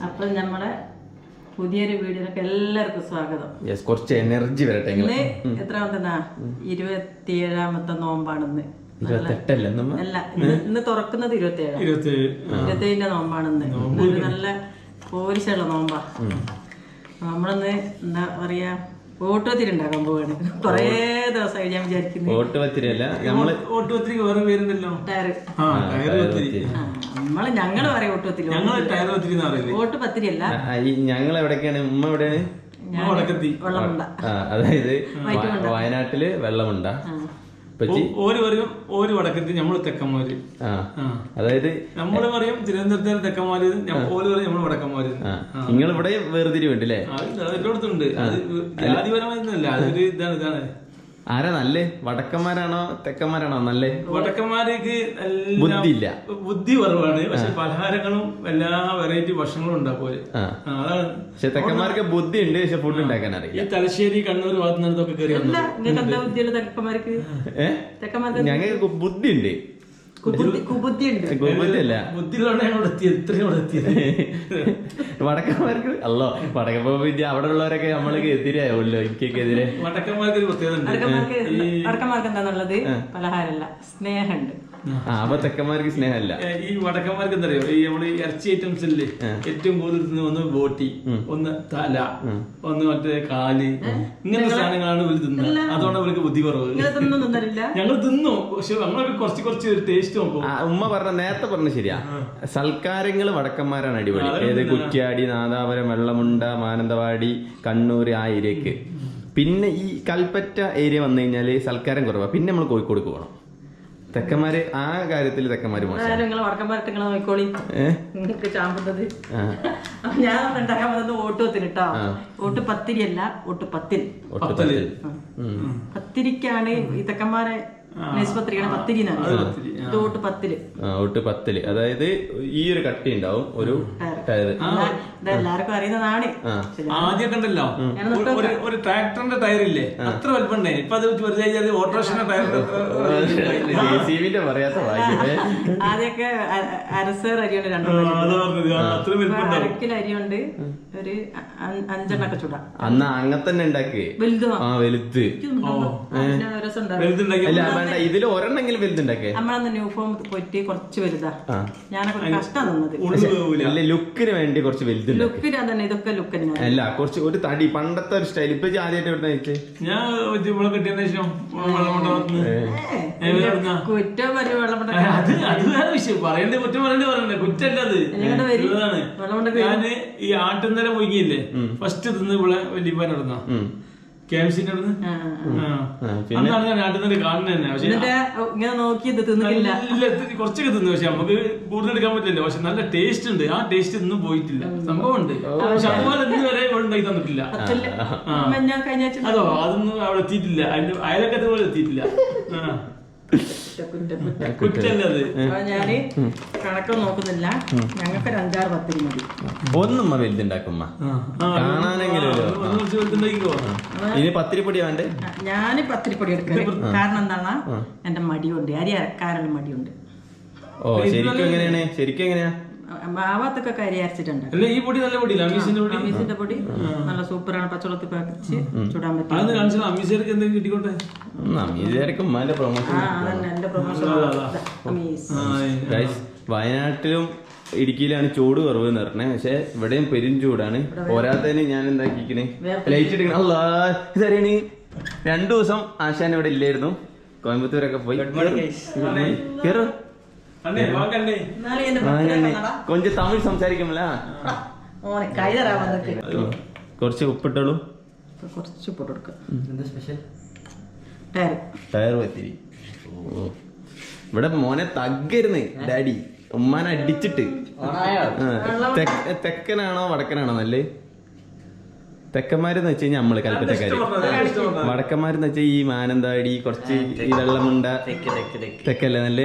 അപ്പോൾ നമ്മുടെ പുതിയൊരു വീഡിയോയിലേക്ക് എല്ലാവർക്കും സ്വാഗതം. കുറച്ച് എനർജി വരട്ടെ. ഇന്ന് എത്രാമത്തെ 27ാമത്തെ നോമ്പാണെന്ന്. 28 അല്ല, ഇന്ന് തുറക്കുന്നത് 27ന്റെ നോമ്പാണെന്ന്. നല്ല പോരിശുള്ള നോമ്പാ. നമ്മളിന്ന് എന്താ പറയാ, ഓട്ടുപത്തിരിണ്ടാക്കാൻ പോവാണ്. കൊറേ ദിവസമായി ഞാൻ വിചാരിക്കുന്നു. ഓട്ടുപത്തിരിയല്ല, ഓട്ടുപത്തിരിക്ക് വേറെ പേരുണ്ടല്ലോ, ഞങ്ങള് പറയാം ഓട്ടുപത്തിരി. ഓട്ടുപത്തിരി അല്ല. ഞങ്ങൾ എവിടേക്കാണ്? ഉമ്മ എവിടെയാണ്? വെള്ളമുണ്ട. അതായത് വയനാട്ടില് വെള്ളമുണ്ട. ഒരു വടക്കത്തി നമ്മള് തെക്കന്മാര്. അതായത് നമ്മള് പറയും തിരുവനന്തപുരത്തെ തെക്കന്മാര്, ഓര് പറയും നമ്മള് വടക്കന്മാര്. നിങ്ങൾ ഇവിടെ വേർതിരിവുണ്ട് അല്ലേ? എല്ലായിടത്തുണ്ട്. അത് ജാതിപരമായിരുന്നല്ല, അതൊരു ഇതാണ്. ആരാ നല്ലേ, വടക്കന്മാരാണോ തെക്കന്മാരാണോ നല്ലേ? വടക്കന്മാർക്ക് ബുദ്ധിയില്ല, ബുദ്ധി കുറവാണ്. പക്ഷെ പലഹാരങ്ങളും എല്ലാ വെറൈറ്റി ഭക്ഷണങ്ങളും ഉണ്ടാക്കും. അതാണ്. പക്ഷെ തെക്കന്മാർക്ക് ബുദ്ധി ഉണ്ട്, പക്ഷെ ഫുഡ് ഉണ്ടാക്കാൻ അറിയില്ല. ഈ തലശ്ശേരി കണ്ണൂർ ഭാഗത്ത് നിന്നൊക്കെ കയറി ഞങ്ങൾക്ക് ബുദ്ധി ഉണ്ട്. വടക്കന്മാർക്ക് അല്ലോ, വടക്കപ്പ വിദ്യ അവിടെ ഉള്ളവരൊക്കെ നമ്മൾക്ക് എതിരായുള്ളൂ. എനിക്കെതിരെ വടക്കന്മാർക്ക് എന്താന്നുള്ളത് പലഹാരല്ല, സ്നേഹമുണ്ട്. അപ്പൊ തെക്കന്മാർക്ക് സ്നേഹമല്ല. ഈ വടക്കന്മാർക്ക് എന്താ അറിയോ, ഈ നമ്മള് ഇറച്ചി ഐറ്റംസ് അല്ലേ ഏറ്റവും കൂടുതൽ ഒന്ന് ബോട്ടി, ഒന്ന് തല, ഒന്ന് മറ്റേ കാല്, ഇങ്ങനത്തെ സാധനങ്ങളാണ് ഇവര് തിന്നുന്നത്. അതുകൊണ്ട് അവർക്ക് ബുദ്ധി കുറവ്. ഞങ്ങൾ തിന്നു, പക്ഷെ നമ്മളൊക്കെ കുറച്ച് ടേസ്റ്റ് നോക്കും. ഉമ്മ നേരത്തെ പറഞ്ഞ ശരിയാ. സൽക്കാരങ്ങള് വടക്കന്മാരാണ് അടിപൊളി. ഏത് കുറ്റ്യാടി, നാദാപുരം, വെള്ളമുണ്ട, മാനന്തവാടി, കണ്ണൂർ, ആ ഏരിയക്ക്. പിന്നെ ഈ കൽപ്പറ്റ ഏരിയ വന്നു കഴിഞ്ഞാല് സൽക്കാരം കുറവാ. പിന്നെ നമ്മൾ കോഴിക്കോട് പോകണം. തെക്കന്മാര് ആ കാര്യത്തില് തെക്കന്മാര് മോശം. ഞാൻ ഉണ്ടാക്കാൻ വന്നത് ഓട്ടുപത്തിരിട്ടോ. ഓട്ടുപത്തിരിയല്ല, ഓട്ടുപത്തിൽ. പത്തിരിക്കാണ് ഈ തെക്കന്മാരെ ഓട്ടുപത്തില്. അതായത് ഈ ഒരു കട്ടി ഉണ്ടാവും, ഒരു ടയർ. എല്ലാവർക്കും അറിയുന്നതാണ്. ആദ്യമൊക്കെ ഉണ്ടല്ലോ ഒരു ട്രാക്ടറിന്റെ ടയർ ഇല്ലേ, അത്ര വലുപ്പണ്ടേ. ഇപ്പൊ അത് വെറുതെ ഓട്ടോറിക്ഷന്റെ ടയറിന്റെ പറയാത്ത ആദ്യമൊക്കെ അരസേർ അരിയുണ്ട്, 2 കിലോ അരിയുണ്ട്, ഒരു 5 ചൂടാ. അന്ന് അങ്ങനെ തന്നെ ഉണ്ടാക്കി വലുത്. ഇതില് ഒരെണ്ണെങ്കിലും വലുതുണ്ടാക്കേ. നമ്മളന്ന് ന്യൂ ഫോം പോയിട്ട് കുറച്ച് വലുതാ. ഞാനൊക്കെ കഷ്ടം തന്നത് ലുക്കിന് വേണ്ടി കുറച്ച് വലുത്. ലുക്കിന് തന്നെ, ഇതൊക്കെ ലുക്കിന് അല്ല, കുറച്ച് ഒരു തടി, പണ്ടത്തെ ഒരു സ്റ്റൈൽ. ഇപ്പൊ ആദ്യമായിട്ട് എവിടെ വെച്ചേ? ഞാൻ കിട്ടിയതിന് ശേഷം കുറ്റം വരും. അത് വേറെ വിഷയം. പറയണ്ടേ, കുറ്റം പറയണ്ടേ കുറ്റല്ലത്. ഞാന് ഈ ആട്ടുന്നര മുങ്ങിയില്ലേ, ഫസ്റ്റ് തിന്ന് ഇവിടെ വലിയ നടന്ന അന്നാണ് ഞാൻ ആട്ടുന്നര കാണുന്നത് തന്നെ. പക്ഷെ കുറച്ചൊക്കെ തിന്നു, പക്ഷെ നമുക്ക് കൂടുതൽ എടുക്കാൻ പറ്റില്ല. പക്ഷെ നല്ല ടേസ്റ്റ് ഉണ്ട്. ആ ടേസ്റ്റ് ഒന്നും പോയിട്ടില്ല, സംഭവം ഉണ്ട്. പക്ഷെ അതുപോലെ ഇന്ന് വരെ ഉണ്ടാക്കി തന്നിട്ടില്ല. അതോ അതൊന്നും അവിടെ എത്തിയിട്ടില്ല, അതിന്റെ അയലൊക്കത്തെ പോലെ എത്തിയിട്ടില്ല. കുറ്റല്ലത്. ഞാന് കണക്കൊന്നും നോക്കുന്നില്ല, ഞങ്ങൾക്ക് 5-6 പത്തിരി മതി. ഒന്നും വലുതുണ്ടാക്കും കാണാനെങ്കിലും. ഇനി പത്തിരിപ്പൊടി വേണ്ടേ? ഞാന് പത്തിരിപ്പൊടി എടുക്കല്. കാരണം എന്താണ്, എന്റെ മടിയുണ്ട്, അരി അരക്കാനുള്ള മടിയുണ്ട്. ഓ, ശരിക്കും എങ്ങനെയാ? ഭാവത്തൊക്കെ അരി അരച്ചിട്ടുണ്ട്. ഈ പൊടി നല്ല പൊടിയില്ല, അമീസിന്റെ പൊടി നല്ല സൂപ്പറാണ്. പച്ചവെള്ളത്തിൽ പറിച്ച് ചുടാൻ പറ്റും. വയനാട്ടിലും ഇടുക്കിയിലാണ് ചൂട് കുറവ് എന്ന് പറഞ്ഞത്. പക്ഷെ ഇവിടെയും പെരും ചൂടാണ്. പോരാത്തതിന് ഞാൻ എന്താക്കിക്കണേ, ലൈറ്റ് എടുക്കണ. ഇതറിയണി 2 ദിവസം ആശാൻ ഇവിടെ ഇല്ലായിരുന്നു, കോയമ്പത്തൂരൊക്കെ പോയി. കൊഞ്ച് തമിഴ് സംസാരിക്കുമല്ല. കുറച്ച് ഉപ്പിട്ടോളൂ. കുറച്ച് ഉപ്പിട്ട് കൊടുക്കാം. ടയർ പത്തിരി. ഇവിടെ മോനെ തഗ്ഗരുന്ന് ഡാഡി, ഉമ്മാനെ അടിച്ചിട്ട്. തെക്കനാണോ വടക്കനാണോ നല്ലേ? തെക്കന്മാരെന്ന് വെച്ച് കഴിഞ്ഞാൽ നമ്മള് കൽപ്പറ്റക്കാര്. വടക്കന്മാരെന്ന് വെച്ചാൽ ഈ മാനന്തവാടി, കുറച്ച് ഈ വെള്ളമുണ്ട, തെക്കല്ലേ നല്ലേ?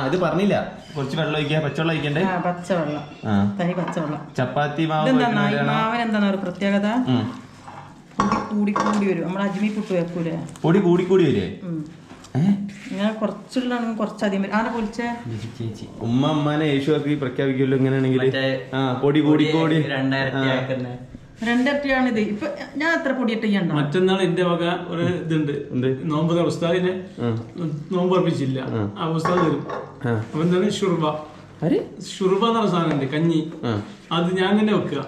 ഇത് പറഞ്ഞില്ല, കുറച്ച് വെള്ളം ഒഴിക്കുക. പച്ചവെള്ളം ഒഴിക്കണ്ടേ? പച്ചവെള്ളം, തനി പച്ചവെള്ളം. ചപ്പാത്തി മാവ് മാവനെന്താണ് ഒരു പ്രത്യേകത, കൂടി വരും. നമ്മൾ അജ്മി പുട്ട് വെക്കൂലേ, പൊടി കൂടി വരേ? ഇങ്ങനെ കുറച്ചുള്ളാണെങ്കിൽ കുറച്ചധികം വരും. ആരെ പൊളിച്ചേ? ഉമ്മ അമ്മാനെ യേശുവാക്കി പ്രഖ്യാപിക്കുമല്ലോ ഇങ്ങനെയാണെങ്കിൽ. പൊടി കൂടിക്കോടി 2 ഇപ്പൊ ഞാൻ എത്ര പൊടിയിട്ട് ചെയ്യണ്ട. മറ്റന്നാൾ എന്റെ വക ഒരു ഇതുണ്ട്, നോമ്പ് ഉസ്താദിനെ നോമ്പ് അർപ്പിച്ചില്ല, ആ ഉസ്താദ് വരും. അപ്പൊ എന്താണ് ഷുർബ എന്ന് പറഞ്ഞ സാധനം ഉണ്ട്, കഞ്ഞി. അത് ഞാൻ തന്നെ വെക്കുക.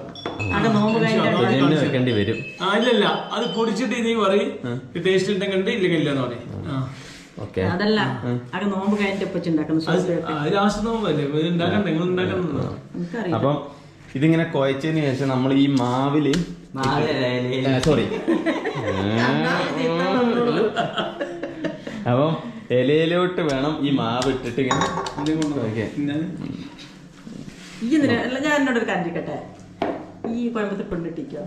വെക്കേണ്ടി വരും. ഇല്ലല്ല, അത് പൊടിച്ചിട്ട് നീ പറയും ടേസ്റ്റ് ഉണ്ടെങ്കിൽ ഇല്ലെങ്കിൽ ഇല്ലെന്ന് പറയും. അതല്ല അത് നോമ്പ് കഴിഞ്ഞിട്ട് ലാസ്റ്റ് നോമ്പല്ലേ ഉണ്ടാക്കണ്ട, നിങ്ങൾ ഉണ്ടാക്കുന്നത്. അപ്പം ഇതിങ്ങനെ കുഴച്ചതിന് ശേഷം നമ്മൾ ഈ മാവില് സോറി അപ്പം ഇലയിലോട്ട് വേണം ഈ മാവ് ഇട്ടിട്ട് ഇങ്ങനെ. ഞാൻ എന്നോടൊരു കാര്യം, ഈ കോയമ്പത്തൂർ പെണ്ണിട്ടിക്കോ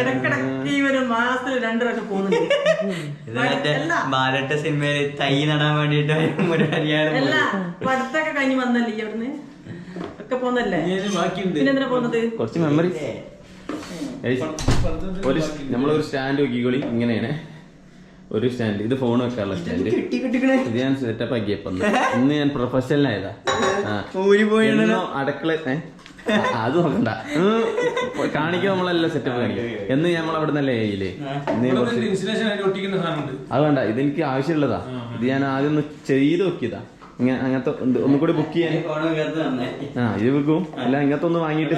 ഇടക്കിടക്ക് ഈ ഒരു മാസത്തിൽ 2 പ്രാവശ്യം പോകുന്നുണ്ട്. സിനിമയില് തൈ നടാൻ വേണ്ടിട്ട് പഠിത്തൊക്കെ കഴിഞ്ഞ് വന്നല്ലേ ഈ അവിടുന്ന് ഒക്കെ പോന്നല്ലേ, പിന്നെന്തിനാ പോകുന്നത്? കുറച്ച് മെമ്മറി. നമ്മളൊരു സ്റ്റാൻഡ് നോക്കിക്കോളി, ഇങ്ങനെയാണ് ഒരു സ്റ്റാൻഡ്. ഇത് ഫോൺ വെക്കാനുള്ള സ്റ്റാൻഡ്. ഇത് ഞാൻ സെറ്റപ്പ് ആക്കിയപ്പോ ഇന്ന് ഞാൻ പ്രൊഫഷണൽ ആയതാ. അടുക്കള അത് നോക്കണ്ട, കാണിക്കാൻ നമ്മളെല്ലാം സെറ്റപ്പ് കാണിക്കും എന്ന് നമ്മൾ അവിടെ നിന്നല്ലേ ചെയ്യില്ലേ. അത് വേണ്ട, ഇതെനിക്ക് ആവശ്യമുള്ളതാ. ഇത് ഞാൻ ആദ്യം ഒന്ന് ചെയ്ത് നോക്കിയതാ. അങ്ങനത്തെ ഒന്നും കൂടി ബുക്ക് ചെയ്യാൻ. ഇത് വെക്കും അല്ല, ഇങ്ങനത്തെ ഒന്ന് വാങ്ങിയിട്ട്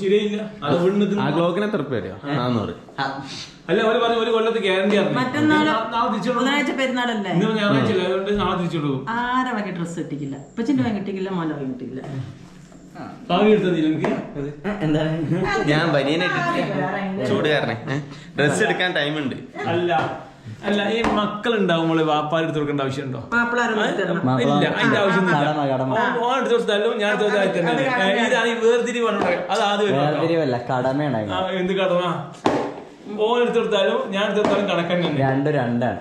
ശരിയില്ല. ആ ഗ്ലോക്കിന് എത്ര രൂപ വരിക? 400. അല്ല, ഒരു കൊല്ലത്ത് ഗ്യാരണ്ടി പെരുന്നാളല്ലേ, ഞായറാഴ്ച അതുകൊണ്ട് നാളെ തിരിച്ചു കൊടുക്കും. ആരെ വാങ്ങി ഡ്രസ് കിട്ടിക്കില്ല, ഇപ്പച്ചിന്റെ വാങ്ങിട്ടില്ല, മോനെ വാങ്ങിട്ടില്ല. ഞാൻ ബനിയനായിട്ട് ചൂട് കാരണേ ഡ്രസ് എടുക്കാൻ ടൈമുണ്ട്. അല്ല ഈ മക്കളുണ്ടാവുമ്പോൾ വാപ്പാർ എടുത്ത് കൊടുക്കേണ്ട ആവശ്യമുണ്ടോ? ഇല്ല, അതിന്റെ ആവശ്യം എടുത്ത് കൊടുത്താലും ഞാൻ ഇതാണ് ഈ വേർതിരിവ്. അത് ആദ്യം കടമയാണ്. എന്ത് കടമ? ഓൻ എടുത്ത് കൊടുത്താലും ഞാൻ എടുത്ത് കൊടുത്താലും കണക്കൻ തന്നെ. രണ്ടാണ്.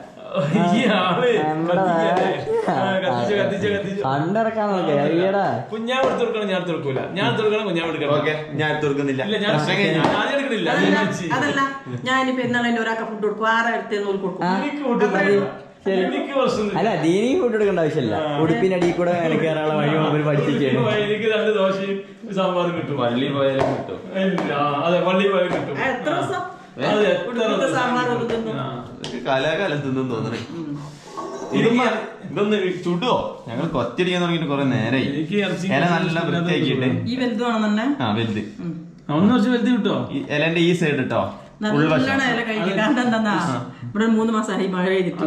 കുഞ്ഞാവ് എടുത്ത് കൊടുക്കണം, ഞാൻ എടുത്ത് കൊടുക്കൂല. ഞാൻ എടുത്ത് കൊടുക്കണം, കുഞ്ഞാവ് എടുക്കണം. ഞാൻ എടുക്കുന്നില്ല. അതല്ല, ഞാൻ പെരുന്നാളിന് ഒരാൾക്ക് ഫുഡ് കൊടുക്കും, 6 എടുത്തേന്ന് കൊടുക്കും. അല്ല, ദീനി ഫുഡ് എടുക്കേണ്ട ആവശ്യമില്ല. ഉടുപ്പിന്റെ അടിയിൽ കൂടെ കയറാനുള്ള വഴി പഠിപ്പിക്കുകയാണ്. എനിക്ക് 2 ദോശയും സാമ്പാറും കിട്ടും. പള്ളി പോയാലും കിട്ടും. അതെ, പള്ളി പോയാലും കിട്ടും. എത്ര ദിവസം കാലാകാലം തിന്നും തോന്നണേ. ഇതൊന്ന് ചുടുവോ? ഞങ്ങൾ കൊച്ചടിക്കാൻ തുടങ്ങിട്ട് കൊറേ നേരായി. ഇല നല്ല വൃത്തിയാക്കിയിട്ട് ഈ വലുത് വേണം തന്നെ. വലുത് ഒന്ന് കുറച്ച് വലുത് കിട്ടോ? ഇലന്റെ ഈ സൈഡ് ഇട്ടോ, നല്ലോണം ഇല കഴിക്കുക. കാരണം എന്താ, ഇവിടെ 3 മാസമായി മഴ ചെയ്തിട്ട്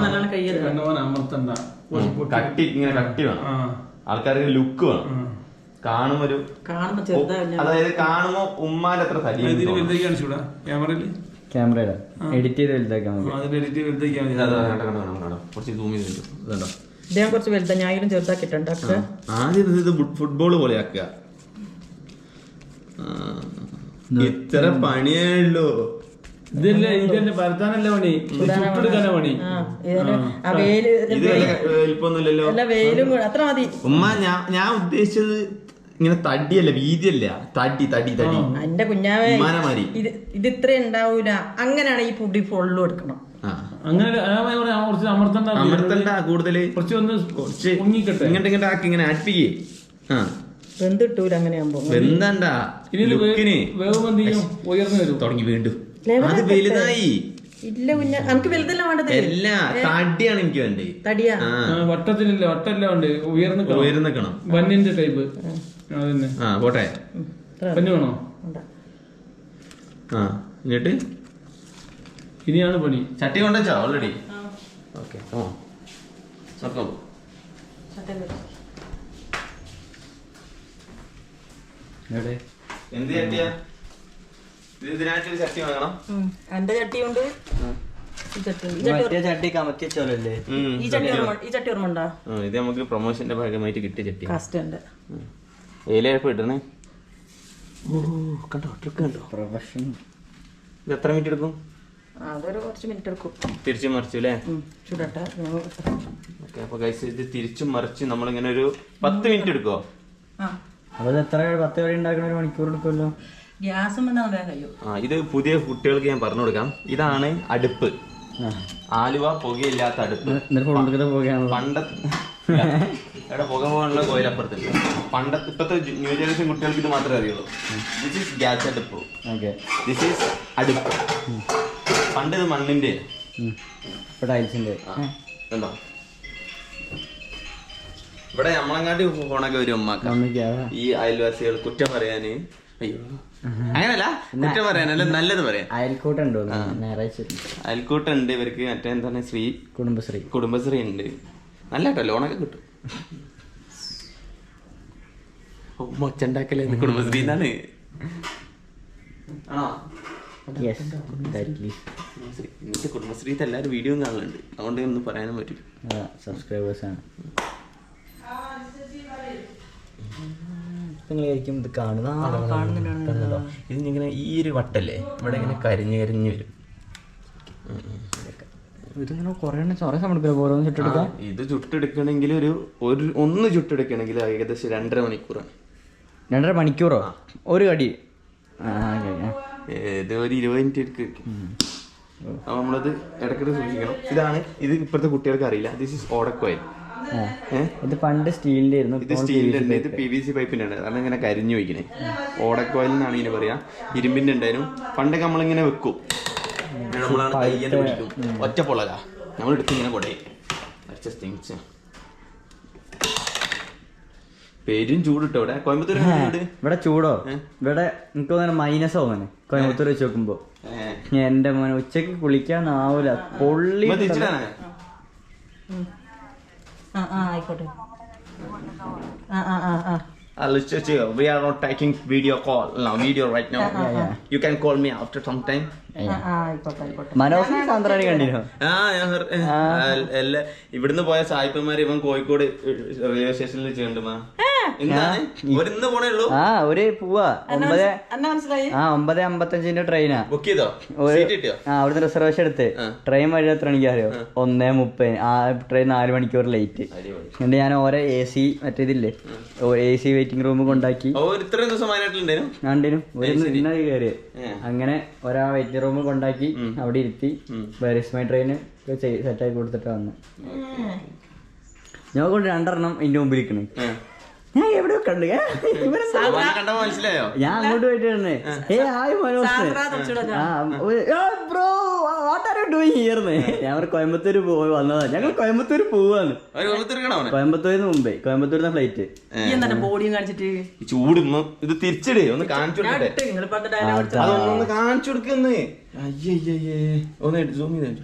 നല്ലോണം കഴിയത്. അമർത്തണ്ട, കട്ടി ഇങ്ങനെ കട്ടി വേണം. ആൾക്കാർക്ക് ലുക്ക് വേണം. കാണുമ്പോ അതായത് കാണുമ്പോ ഉമ്മാന്റെ അത്ര ക്യാമറ എഡിറ്റ് ചെയ്ത് വലുതാക്കാൻ കുറച്ച് വലുതാ. ഞാനും ചെറുതാക്കിട്ടുണ്ട്. ആദ്യം ഇത് ഫുട്ബോൾ പോലെ ആക്കുക. ഇത്ര പണിയുള്ളൂ. ഇതല്ലേ പരത്താനല്ല പണി, ചുട്ടെടുക്കാനാ പണി. വലിപ്പൊന്നുമില്ലല്ലോ. അത്ര മതി ഉമ്മ. ഞാൻ ഉദ്ദേശിച്ചത് ഇങ്ങനെ തടിയല്ല, വീതിയല്ല, തടി തടി തടി. എന്റെ കുഞ്ഞാവേ, ഇത് ഇത്ര ഉണ്ടാവൂല. അങ്ങനെയാണ് ഈ പൊടി ഫുള്ളും എടുക്കണം. അങ്ങനെ അമർത്തണ്ട കൂടുതല്, ഇങ്ങോട്ട് ഇങ്ങോട്ട് ആക്കി ഇങ്ങനെ അടുപ്പിക്കേ. വെന്തിട്ടൂല അങ്ങനെയാകുമ്പോ. വെന്തണ്ട, ഉയർന്നു വരും. തുടങ്ങി വീണ്ടും. അത് വലുതായി. ഇല്ല കുഞ്ഞ, നമുക്ക് വലുതല്ല വേണ്ടത്. എല്ലാ തടിയാണ് എനിക്ക് വേണ്ടത്. തടിയാ, വട്ടത്തിലില്ല, വട്ടല്ല വേണ്ട, ഉയർന്നിക്കണം. ബന്നിന്റെ ടൈപ്പ്. അതന്നെ. പോട്ടെ, പഞ്ഞു വേണോ? എന്നിട്ട് ഇനിയാണ് പണി. ചട്ടി കൊണ്ടുവച്ചോ ഓൾറെഡി? ഓക്കെ. എന്ത് ചട്ടിയാ? ഇതിനായിട്ടൊരു ചട്ടി വാങ്ങണം. എന്റെ ചട്ടിയുണ്ട്, ചട്ടി കമത്തിച്ചോലല്ലേ. ഈ ചട്ടി ഓർമ്മ. ഇത് നമുക്ക് പ്രൊമോഷന്റെ ഭാഗമായിട്ട് കിട്ടിയ ചട്ടി. കസ്റ്റന്റ് ഏലയപ്പം ഇടണേ. കണ്ടോ, ട്രിക്ക് കണ്ടോ? പ്രൊഫഷൻ. ഇത് എത്ര മിനിറ്റ് എടുക്കും? അതൊരു കുറച്ച് മിനിറ്റ് എടുക്കും. തിരിച്ചു മറിച്ചു അല്ലേ? ചൂടട്ടെ. ഓക്കെ. അപ്പൊ ഗൈസ്, ഇത് തിരിച്ചും മറിച്ച് നമ്മളിങ്ങനെ ഒരു 10 മിനിറ്റ് എടുക്കുവോ? അപ്പൊ ഇത് എത്ര 10 കടി ഉണ്ടാക്കണ 1 മണിക്കൂർ എടുക്കുമല്ലോ. ഗ്യാസും വന്നാൽ വേഗം കഴിയും. ഇത് പുതിയ കുട്ടികൾക്ക് ഞാൻ പറഞ്ഞു കൊടുക്കാം. ഇതാണ് അടുപ്പ്, ആലുവ പുകയില്ലാത്ത അടുപ്പ്. ഇവിടെ പുക പോകാനുള്ള കോയിലപ്പുറത്തില്ല. ഇപ്പത്തെ ന്യൂ ജനറേഷൻ കുട്ടികൾക്ക് ഇത് മാത്രമേ അറിയുള്ളൂ. ദിസ് ഈസ് ഗ്യാസ് അടുപ്പ്, ദിസ് ഈസ് അടുപ്പ്. പണ്ട് ഇത് മണ്ണിന്റെ ടൈൽസിന്റെ ഉണ്ടോ. ഇവിടെ നമ്മളങ്ങാട്ടി ഫോണൊക്കെ വരും ഉമ്മാക്ക. ഈ അയൽവാസികൾ കുറ്റം പറയാന്, അയ്യോ അങ്ങനല്ല, കുറ്റം പറയാനല്ല നല്ലത് പറയാൻ. അയൽക്കൂട്ടുണ്ടോ? അയൽക്കൂട്ടുണ്ട് ഇവർക്ക്. മറ്റേ എന്താണ്, കുടുംബശ്രീ ഉണ്ട്. നല്ല കേട്ടോ, ലോണൊക്കെ കിട്ടും. മൊച്ചുണ്ടാക്കലേ കുടുംബശ്രീ എന്നാണ്. ആണോ? ഇന്നത്തെ കുടുംബശ്രീത്തെ എല്ലാവരും വീഡിയോ കാണലുണ്ട്, അതുകൊണ്ട് ഒന്നും പറയാനും പറ്റില്ല. സബ്സ്ക്രൈബേഴ്സാണ് നിങ്ങളായിരിക്കും ഇത് കാണുന്നുണ്ടോ. ഇതിങ്ങനെ ഈ ഒരു വട്ടല്ലേ ഇവിടെ ഇങ്ങനെ കരിഞ്ഞ് വരും. ഇതിങ്ങനെ കുറേ സമയം എടുക്കാം ഓരോന്ന് ചുട്ടെടുക്കാം. ഇത് ചുട്ടെടുക്കണമെങ്കിൽ ഒന്ന് ചുട്ടെടുക്കണമെങ്കിൽ ഏകദേശം 2.5 മണിക്കൂറാണ്. 2.5 മണിക്കൂറോ ഒരു കടി? ഇത് ഒരു 20 മിനിറ്റ് എടുക്കും. അപ്പോൾ നമ്മളത് ഇടയ്ക്കിടെ സൂക്ഷിക്കണം. ഇത് ഇപ്പോഴത്തെ കുട്ടികൾക്ക് അറിയില്ല. ദിസ് ഈസ് ഓടക്കോയിൽ. ഇത് പണ്ട് സ്റ്റീലിന്റെ ആയിരുന്നു. ഇത് സ്റ്റീലിന്റെ ഉണ്ട്, ഇത് PVC പൈപ്പിന്റെ ഉണ്ട്. കാരണം ഇങ്ങനെ കരിഞ്ഞു വയ്ക്കണേ. ഓടക്കോയിൽ എന്നാണ് ഇതിന് പറയാ. ഇരുമ്പിന്റെ ഉണ്ടായിരുന്നു. പണ്ടൊക്കെ നമ്മളിങ്ങനെ വെക്കും, നമ്മളാണ് കയ്യെന്ന് പിടിക്കും. ഒറ്റ പൊളക നമ്മളെടുത്ത് ഇങ്ങനെ കൊടയും. പേരും ചൂടിട്ടോ ഇവിടെ. കോയമ്പത്തൂർ ഇവിടെ ചൂടോ? ഇവിടെ എനിക്ക് തോന്നുന്നു മൈനസ് തോന്നുന്നു കോയമ്പത്തൂർ വെച്ച് നോക്കുമ്പോ. എന്റെ മോനെ ഉച്ചക്ക് കുളിക്കാനാവൂല, പൊള്ളി. ആയിക്കോട്ടെ. We are not taking video call now, video right now. You can call me after some time. മനോഹരൻ സാന്ദ്രാണി കണ്ടിരുന്നോ? ഇവിടുന്ന് പോയ സായിപ്പന്മാര് ഇവൻ കോഴിക്കോട് റെയിൽവേ സ്റ്റേഷനിൽ ചെയ്യണ്ടുമാ. ഇന്ന് പോണേ ഉള്ളൂ. ഒരു പോവാ 9:55 ട്രെയിനാ. ബുക്ക് ചെയ്തോ? അവിടുന്ന് റിസർവേഷൻ എടുത്ത് ട്രെയിൻ വഴി എത്ര മണിക്ക് അറിയോ? 1:30. ട്രെയിൻ 4 മണിക്കൂർ ലേറ്റ്. എന്നിട്ട് ഞാൻ ഓരോ AC മറ്റേതില്ലേ AC വെയിറ്റിംഗ് റൂം കൊണ്ടാക്കി. ഇത്രയും ദിവസം കണ്ടിനും കയറി. അങ്ങനെ ഒരാ വെയിറ്റിംഗ് റൂം കൊണ്ടാക്കി അവിടെ ഇരുത്തി മൈ ട്രെയിൻ സെറ്റാക്കി കൊടുത്തിട്ട് വന്നു. ഞാൻ കൊണ്ട് 2 എണ്ണം ഇതിന്റെ മുമ്പിൽ ഇരിക്കണേ. ഞാൻ എവിടെയോ കണ്ടു. മനസ്സിലായോ? ഞാൻ അങ്ങോട്ട് പോയിട്ട് ഞാൻ കോയമ്പത്തൂര് പോയി വന്നതാ. ഞങ്ങൾ കോയമ്പത്തൂര് പോവാണ്. കോയമ്പത്തൂരിന്ന് മുമ്പേ, കോയമ്പത്തൂരിന്ന് ഫ്ലൈറ്റ്. ചൂട് ഇത് തിരിച്ചിടേ ഒന്ന് കാണിച്ചു കൊടുക്കട്ടെ. അതൊന്ന് കാണിച്ചു കൊടുക്കുന്നേ. അയ്യയ്യേ ഒന്ന് സൂം ചെയ്ത്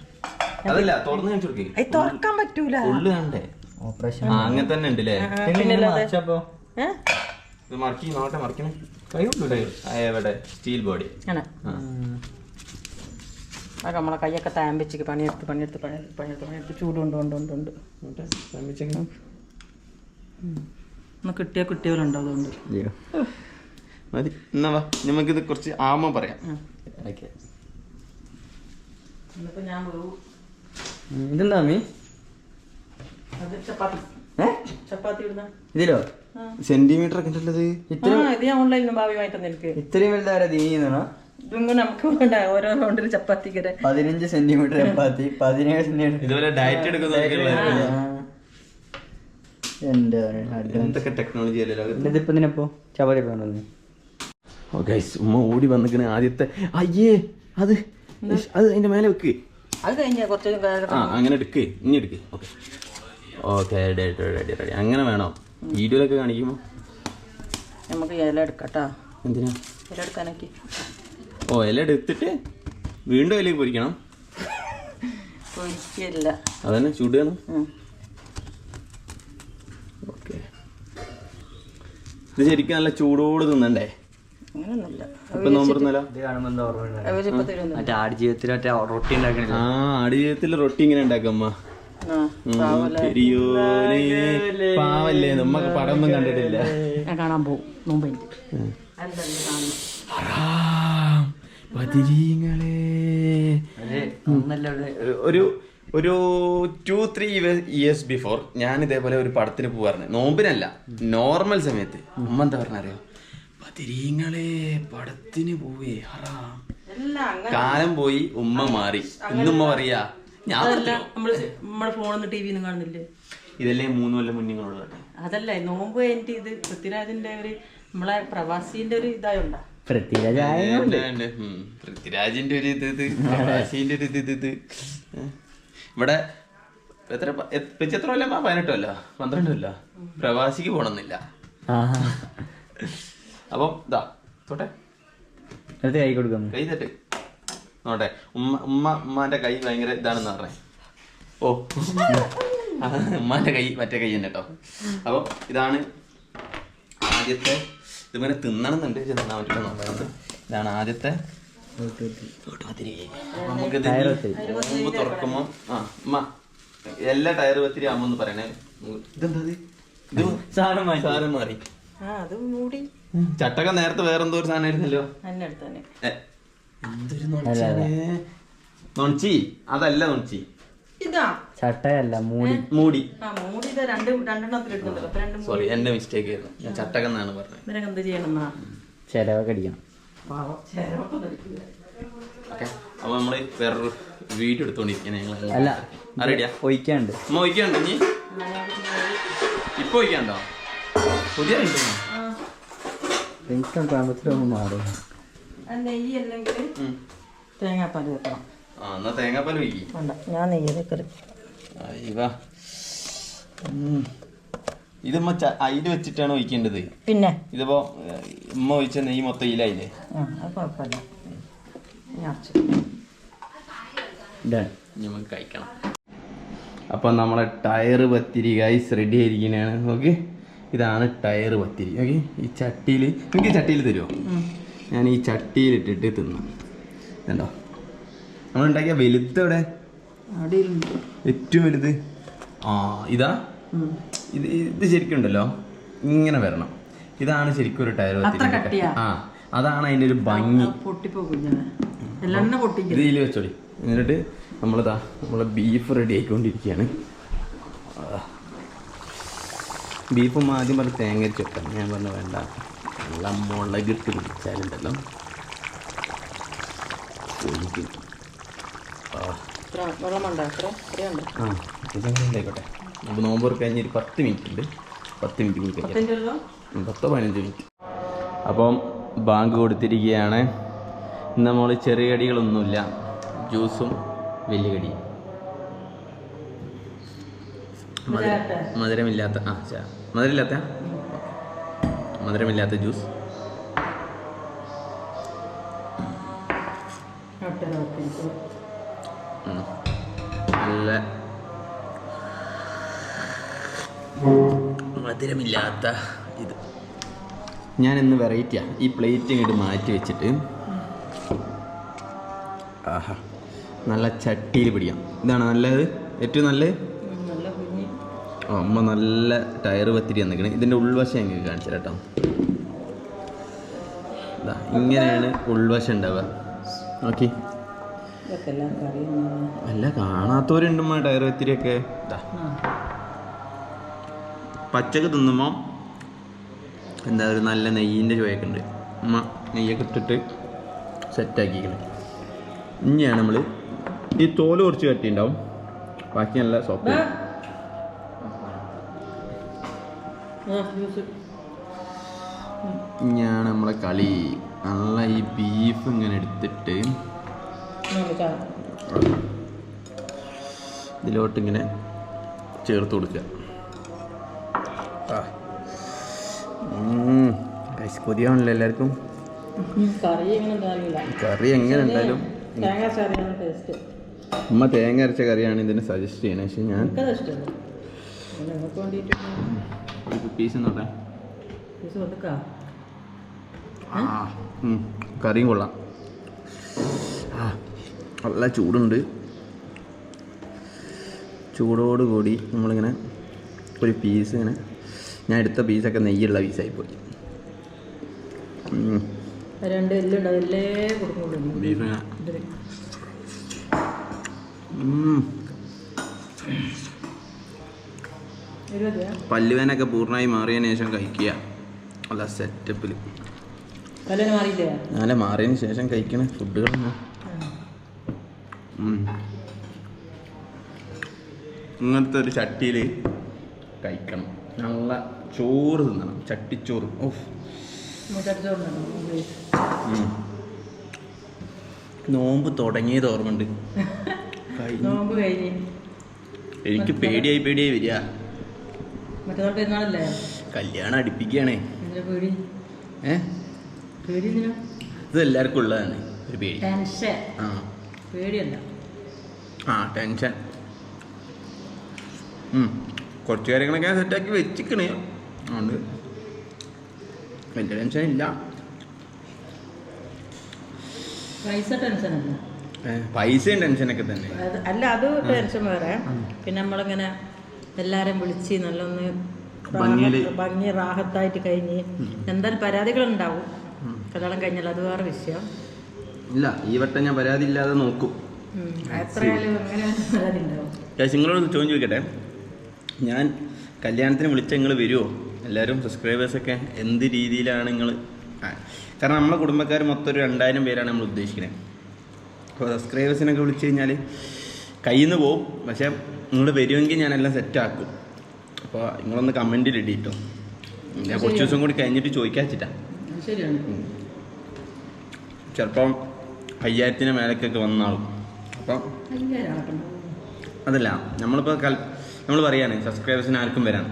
അതല്ല തുറന്ന് കാണിച്ചു കൊടുക്കേ. തുറക്കാൻ പറ്റൂല, ഉള്ളു കണ്ടേ. ഓപ്പറേഷൻ അങ്ങനെ തന്നെ ഉണ്ടല്ലേ. ഇത് മറക്കി നോട്ടെ, മറിക്കണേ എവിടെ സ്റ്റീൽ ബോഡി. നമ്മളെ കൈയൊക്കെ താമ്പിച്ച് പണിയെടുത്ത് ചൂടുണ്ട്. ഒന്ന് കിട്ടിയവരുണ്ടോ? അതുകൊണ്ട് മതി. എന്നാ വാ നമുക്കിത് കുറച്ച് ആമ പറയാം. ഇതെന്താ മീ? ഇതിലോ സെന്റിമീറ്റർ ഒക്കെ ഉണ്ടത്. ഇത്രയും വലുതാരാ ദീനാണോ? നമുക്ക് വേണ്ട ഓരോ റൗണ്ടിൽ ചപ്പാത്തിക്ക് 15 സെന്റിമീറ്റർ ചപ്പാത്തി, 17 സെന്റിമീറ്റർ. ഇതുപോലെ ഡയറ്റ് എടുക്കുന്ന എന്തൊക്കെ ടെക്നോളജി അല്ലല്ലോ. ഇതിപ്പോ ഇതിനപ്പോ ചപ്പാത്തി വേണമെന്ന്. ഉമ്മ ഓടി വന്നിക്കണേ. ആദ്യത്തെ അയ്യേ അത് അതിന്റെ മേലെ വെക്ക്. അത് കഴിഞ്ഞ കുറച്ച് അങ്ങനെ എടുക്ക്, ഇനി എടുക്ക്. Okay ready. അങ്ങനെ വേണോ? വീഡിയോയിലൊക്കെ കാണിക്കുമ്പോ നമുക്ക് ഇല എടുക്കട്ടോ. എന്തിനാ ഇല എടുക്കാനൊക്കെ? ഇല എടുത്തിട്ട് വീണ്ടും ഇലക്ക് പൊരിക്കണം. പൊരിക്കില്ല, അതന്നെ ചൂടാണ്. ഓക്കെ, ഇത് ശരിക്കും നല്ല ചൂടോട് തിന്നണ്ടേ? അങ്ങനൊന്നുമില്ല. ഇപ്പൊ നോമ്പുന്നല്ലോ. ആടുജീവിതത്തിൽ റൊട്ടി ഇങ്ങനെ ഉണ്ടാക്കമ്മ. പാവല്ലേ, നമ്മക്ക് പടം ഒന്നും കണ്ടിട്ടില്ല. കാണാൻ പോകും മുമ്പ്. ഒരു ഒരു 2-3 years ബിഫോർ ഞാൻ ഇതേപോലെ ഒരു പടത്തിന് പോവാറുണ്ട്. നോമ്പിനല്ല, നോർമൽ സമയത്ത്. ഉമ്മ എന്താ പറഞ്ഞറിയോ, ബദരീങ്ങളെ പടത്തിന് പോവേ ഹറാം. കാലം പോയി, ഉമ്മ മാറി. ഇന്നുമ്മ പറയാ ഞാൻ നമ്മള് ഫോണൊന്നും ടി വിന്നും കാണുന്നില്ലേ? ഇതല്ലേ 3 കൊല്ലം മുന്നിങ്ങളുള്ള. അതല്ല നോമ്പ് കഴിഞ്ഞിട്ട് ഇത് പൃഥ്വിരാജിന്റെ ഒരു നമ്മളെ പ്രവാസിന്റെ ഒരു ഇതായോണ്ടാ. പൃഥ്വിരാജിന്റെ ഒരു ഇത് പ്രവാസിന്റെ ഒരു ഇത് ഇവിടെ എത്ര കൊല്ലം? 18 കൊല്ലോ 12 കൊല്ലോ പ്രവാസിക്ക് പോണമെന്നില്ല. അപ്പം ഇതാ തൊട്ടെ കൈ കൊടുക്കുന്നു, കൈ തട്ട് നോട്ടെ. ഉമ്മാന്റെ കൈ ഭയങ്കര ഇതാണെന്ന് പറഞ്ഞേ. ഓ ഉമ്മാന്റെ കൈ മറ്റേ കൈ തന്നെ കേട്ടോ. അപ്പം ഇതാണ് ആദ്യത്തെ. ഇതിങ്ങനെ തിന്നണമെന്നുണ്ട്, തിന്നാൻ പറ്റില്ല നോക്കുന്നത്. ഇതാണ് ആദ്യത്തെ. നമുക്കിത് നോമ്പ് തുറക്കുമ്പോ ഉമ്മ എല്ലാ ടയർ പത്തിരി ആവുമ്പോ പറയണേ. ഇതെന്താ സാധനം മാറി. ചട്ടക്ക നേരത്തെ വേറെന്തോ ഒരു സാധനം ആയിരുന്നല്ലോ. എന്തൊരു നൊണച്ചി. അതല്ല നൊണച്ചി, ചട്ടയല്ല മൂടി. സോറി, എന്റെ മിസ്റ്റേക്ക് ആയിരുന്നു. ഞാൻ ചട്ടകം എന്നാണ് പറഞ്ഞത്. ചെലവൊക്കെ അടിക്കണം. അപ്പൊ നമ്മള് വേറൊരു വീഡിയോ എടുത്തോണ്ടിരിക്കണേ. അല്ല അറിയാ ഒഴിക്കാണ്ട് അമ്മ ഒഴിക്കാണ്ടോ? ഇനി ഇപ്പൊ ഒഴിക്കാണ്ടോ? പുതിയ മാറും. തേങ്ങാപ്പാൽ വെക്കണം. എന്നാ തേങ്ങാപ്പാൽ ഒഴിക്കും. ഞാൻ നെയ്യ് ഇതമ്മ അയില് വെച്ചിട്ടാണ് ഒഴിക്കേണ്ടത്. പിന്നെ ഇതിപ്പോ ഉമ്മ ഒഴിച്ച നെയ്യ് മൊത്തം ഇലായില്ലേ? കുഴപ്പമില്ല. നമുക്ക് കഴിക്കണം. അപ്പൊ നമ്മളെ ടയർ പത്തിരി ഗൈസ് റെഡി ആയിരിക്കുന്നതാണ്. ഓക്കെ, ഇതാണ് ടയർ പത്തിരി. ഓക്കെ, ഈ ചട്ടിയിൽ നിങ്ങൾക്ക് ചട്ടിയിൽ തരുമോ? ഞാൻ ഈ ചട്ടിയിലിട്ടിട്ട് തിന്നാം. കണ്ടോ നമ്മളുണ്ടാക്കിയ വലുതെവിടെ? ഏറ്റവും വലുത് ഇതാ. ഇത് ശരിക്കും ഉണ്ടല്ലോ ഇങ്ങനെ വരണം. ഇതാണ് ശരിക്കും ഒരു ടയർ പത്തിരി. അതാണ് അതിൻ്റെ ഒരു ഭംഗി. ഇതിൽ വെച്ചോളി. എന്നിട്ട് നമ്മളെ ബീഫ് റെഡി ആയിക്കൊണ്ടിരിക്കുകയാണ്. ബീഫും ആദ്യം പറഞ്ഞ് തേങ്ങ അരച്ച് വെക്കാം. ഞാൻ പറഞ്ഞു വേണ്ട, നല്ല മുളകിട്ട് പിടിച്ചാലുണ്ടല്ലോ ഒഴിക്കും. ഇതായിക്കോട്ടെ. നമുക്ക് നോമ്പ് കഴിഞ്ഞ് ഒരു 10 മിനിറ്റ് ഉണ്ട്. 10 മിനിറ്റ് കൂടി കഴിക്കാം. 10-15 മിനിറ്റ്. അപ്പം ബാങ്ക് കൊടുത്തിരിക്കുകയാണ്. ഇന്ന് നമ്മൾ ചെറിയ കടികളൊന്നുമില്ല, ജ്യൂസും വലിയ കടിയും. മധുരമില്ലാത്ത മധുരമില്ലാത്ത ജ്യൂസ്. നല്ല മധുരമില്ലാത്ത ഇത്. ഞാൻ ഇന്ന് വെറൈറ്റിയാണ്. ഈ പ്ലേറ്റ് ഇങ്ങോട്ട് മാറ്റി വെച്ചിട്ട് നല്ല ചട്ടിയിൽ പിടിക്കാം. ഇതാണ് നല്ലത്, ഏറ്റവും നല്ലത്. അമ്മ നല്ല ടയർ പത്തിരി തന്നിക്കണേ. ഇതിൻ്റെ ഉൾവശം എനിക്ക് കാണിച്ചു കേട്ടോ. ഇങ്ങനെയാണ് ഉൾവശം ഉണ്ടാവുക. ഓക്കെ, അല്ല കാണാത്തവരുണ്ടമ്മ ടയർ പത്തിരിയൊക്കെ. പച്ചക്ക് തിന്നുമ്പോൾ എന്താ ഒരു നല്ല നെയ്യിൻ്റെ ചുവയൊക്കെ ഉണ്ട്. അമ്മ നെയ്യൊക്കെ ഇട്ടിട്ട് സെറ്റാക്കിക്കണേ. ഇനിയാണ് നമ്മൾ ഈ തോല് കുറച്ച് കട്ടിയുണ്ടാവും, ബാക്കി നല്ല സോഫ്റ്റ്. ഇനിയാണ് നമ്മളെ കളി. നല്ല ഈ ബീഫ് ഇങ്ങനെ എടുത്തിട്ട് ഇതിലോട്ട് ഇങ്ങനെ ചേർത്ത് കൊടുക്കുക. കൊതിയാണല്ലോ എല്ലാവർക്കും. കറി എങ്ങനെ ഉണ്ടായാലും ഉമ്മ തേങ്ങ അരച്ച കറിയാണ് ഇതിന് സജസ്റ്റ് ചെയ്യണേ. പക്ഷെ ഞാൻ പീസ് നോട്ടെ. കറിയും കൊള്ളാം. നല്ല ചൂടുണ്ട്. ചൂടോടുകൂടി നമ്മളിങ്ങനെ ഒരു പീസ് ഇങ്ങനെ, ഞാൻ എടുത്ത പീസൊക്കെ നെയ്യുള്ള പീസായിപ്പോയി. ബീഫ് പല്ലുവേനൊക്കെ പൂർണ്ണമായി മാറിയതിന് ശേഷം കഴിക്കുക. അല്ല സെറ്റപ്പിൽ നല്ല മാറിയതിന് ശേഷം കഴിക്കണ ഫുഡുകളൊന്നും ഇങ്ങനത്തെ ഒരു ചട്ടിയിൽ കഴിക്കണം. നല്ല ചോറ് തിന്നണം, ചട്ടിച്ചോറ്. ഓഫ് നോമ്പ് തുടങ്ങിയത് ഓർമ്മയുണ്ട്. എനിക്ക് പേടിയായി വരിക. കല്യാണം അടുപ്പിക്കുകയാണേ. ഇത് എല്ലാവർക്കും ഉള്ളതാണ് ഒരു പേടി. ടെൻഷൻ. കുറച്ച് കാര്യങ്ങളൊക്കെ സെറ്റാക്കി വെച്ചിക്കണേ. അതുകൊണ്ട് വലിയ ടെൻഷൻ ഇല്ല. പൈസയും ടെൻഷനൊക്കെ തന്നെ. അല്ല, അത് ടെൻഷൻ വേറെ. പിന്നെ നമ്മളിങ്ങനെ എല്ലാരും വിളിച്ച് നല്ലൊന്ന് ഭംഗി റാഹത്തായിട്ട് കഴിഞ്ഞ് എന്തായാലും പരാതികളുണ്ടാവും കല്യാണം കഴിഞ്ഞാൽ, അത് വേറെ വിഷയം. ഇല്ല, ഈ വട്ടം ഞാൻ പരാതി ഇല്ലാതെ നോക്കും. എത്രയായാലും അങ്ങനെ പരാതി ഉണ്ടാവും. നിങ്ങളോട് ചോദ്യം ചോദിക്കട്ടെ, ഞാൻ കല്യാണത്തിന് വിളിച്ച നിങ്ങൾ വരുമോ? എല്ലാവരും സബ്സ്ക്രൈബേഴ്സൊക്കെ എന്ത് രീതിയിലാണ് നിങ്ങൾ? കാരണം നമ്മളെ കുടുംബക്കാർ മൊത്തം ഒരു 2000 പേരാണ് നമ്മൾ ഉദ്ദേശിക്കുന്നത്. അപ്പോൾ സബ്സ്ക്രൈബേഴ്സിനൊക്കെ വിളിച്ചു കഴിഞ്ഞാൽ കയ്യിൽ നിന്ന് പോവും. പക്ഷേ നിങ്ങൾ വരുമെങ്കിൽ ഞാനെല്ലാം സെറ്റാക്കും. അപ്പോൾ നിങ്ങളൊന്ന് കമൻറ്റിൽ ഇടിട്ടോ. ഞാൻ കുറച്ച് ദിവസം കൂടി കഴിഞ്ഞിട്ട് ചോദിക്കാൻ വെച്ചിട്ടാണ്. ശരിയാണ്. ചിലപ്പം 5000 മേലേക്കൊക്കെ വന്നാളും. അപ്പം അതല്ല, നമ്മളിപ്പോൾ നമ്മൾ പറയാണ് സബ്സ്ക്രൈബേഴ്സിന് ആർക്കും വരാം.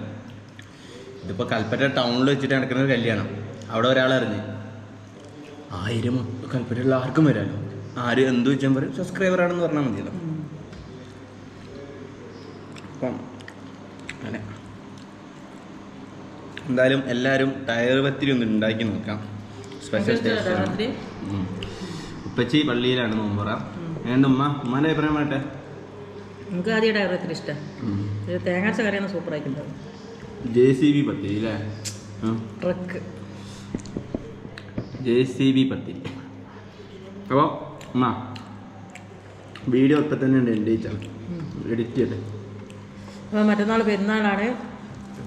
ഇതിപ്പോൾ കൽപ്പറ്റ ടൗണിൽ വെച്ചിട്ട് നടക്കുന്ന ഒരു കല്യാണം. അവിടെ ഒരാളറിഞ്ഞ് 1000 കൽപ്പറ്റയുള്ള ആർക്കും വരാമല്ലോ. ആര് എന്ത് വെച്ചാൽ പറയും സബ്സ്ക്രൈബറാണെന്ന് പറഞ്ഞാൽ മതിയല്ലോ. അപ്പം അങ്ങനെ എന്തായാലും എല്ലാവരും ടയർ പത്തിരി ഒന്ന് ഉണ്ടാക്കി നോക്കാം. Special taste. ഉപ്പച്ചി പള്ളിയിലാണ് നോമ്പറ. എൻ്റെ ഉമ്മാൻ്റെ അഭിപ്രായം വേട്ടെ. നമുക്ക് ആദ്യം ടയർ പത്തിരി ഇഷ്ടമാണ്. തേങ്ങാച്ച കറിയാണ് സൂപ്പറായിട്ടുണ്ടാവും. JCB പത്തിരി അല്ലേ? ട്രക്ക് JCB പത്തിരി. അപ്പോൾ അമ്മ വീഡിയോ ഇപ്പം തന്നെ ഉണ്ട്, എഡിറ്റ് ചെയ്യട്ടെ. അപ്പോൾ മറ്റന്നാൾ പെരുന്നാളാണ്.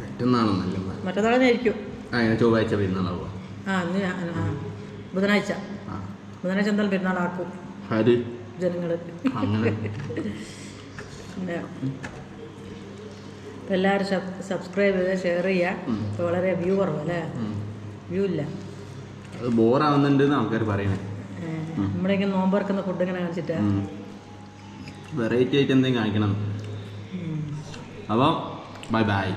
മറ്റന്നാളൊന്നല്ല, മറ്റന്നാൾ തന്നെ ആയിരിക്കും. അങ്ങനെ ചൊവ്വാഴ്ച പെരുന്നാളാവുക. ബുധനാഴ്ച എന്തായാലും പെരുന്നാളാക്കും ജനങ്ങൾ. അങ്ങനെ എല്ലാവരും സബ്സ്ക്രൈബ് ചെയ്യുക, ഷെയർ ചെയ്യുക. ഇപ്പോൾ വളരെ വ്യൂ കുറവല്ലേ? വ്യൂ ഇല്ല. അത് ബോറാവുന്നുണ്ട് ആൾക്കാർ പറയണേ. നമ്മളിങ്ങനെ നോമ്പറക്കുന്ന ഫുഡ് ഇങ്ങനെ കാണിച്ചിട്ട് വെറൈറ്റി ആയിട്ട് എന്തെങ്കിലും കാണിക്കണം. അപ്പോൾ ബൈ.